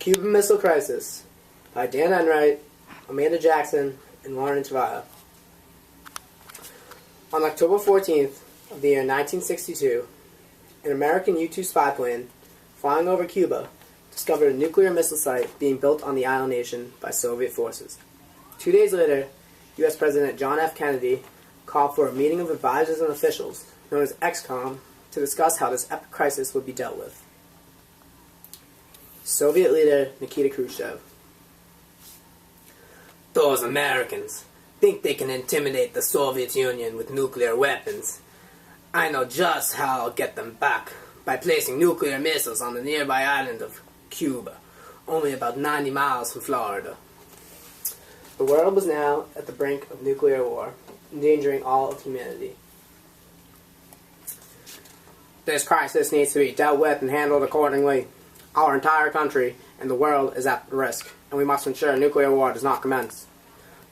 Cuban Missile Crisis by Dan Enright, Amanda Jackson, and Lauren Tavaya. On October 14th of the year 1962, an American U-2 spy plane flying over Cuba discovered a nuclear missile site being built on the island nation by Soviet forces. 2 days later, U.S. President John F. Kennedy called for a meeting of advisors and officials, known as XCOM, to discuss how this epic crisis would be dealt with. Soviet leader Nikita Khrushchev. Those Americans think they can intimidate the Soviet Union with nuclear weapons. I know just how I'll get them back by placing nuclear missiles on the nearby island of Cuba, only about 90 miles from Florida. The world was now at the brink of nuclear war, endangering all of humanity. This crisis needs to be dealt with and handled accordingly. Our entire country and the world is at risk, and we must ensure nuclear war does not commence.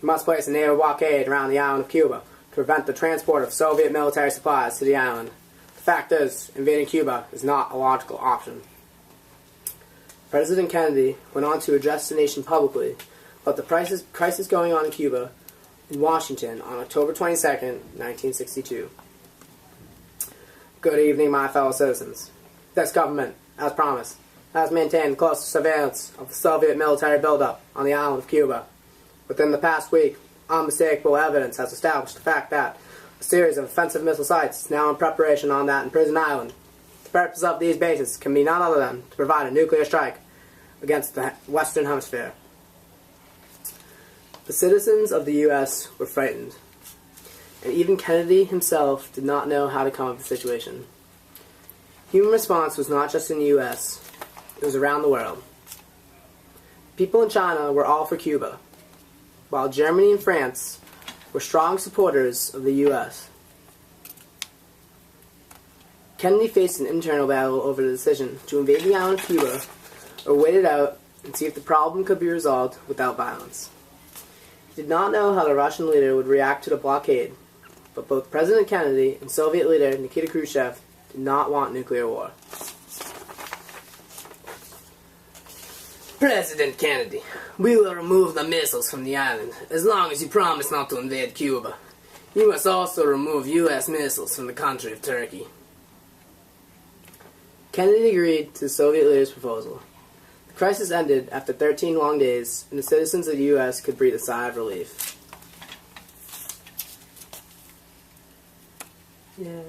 We must place a naval blockade around the island of Cuba to prevent the transport of Soviet military supplies to the island. The fact is, invading Cuba is not a logical option. President Kennedy went on to address the nation publicly about the crisis going on in Cuba in Washington on October 22nd, 1962. Good evening, my fellow citizens. This government, as promised, has maintained close surveillance of the Soviet military buildup on the island of Cuba. Within the past week, unmistakable evidence has established the fact that a series of offensive missile sites is now in preparation on that imprisoned island. The purpose of these bases can be none other than to provide a nuclear strike against the Western Hemisphere. The citizens of the U.S. were frightened, and even Kennedy himself did not know how to come up with the situation. Human response was not just in the U.S., it was around the world. People in China were all for Cuba, while Germany and France were strong supporters of the U.S. Kennedy faced an internal battle over the decision to invade the island of Cuba or wait it out and see if the problem could be resolved without violence. He did not know how the Russian leader would react to the blockade, but both President Kennedy and Soviet leader Nikita Khrushchev did not want nuclear war. President Kennedy, we will remove the missiles from the island as long as you promise not to invade Cuba. You must also remove U.S. missiles from the country of Turkey. Kennedy agreed to the Soviet leader's proposal. The crisis ended after 13 long days, and the citizens of the U.S. could breathe a sigh of relief. Yay.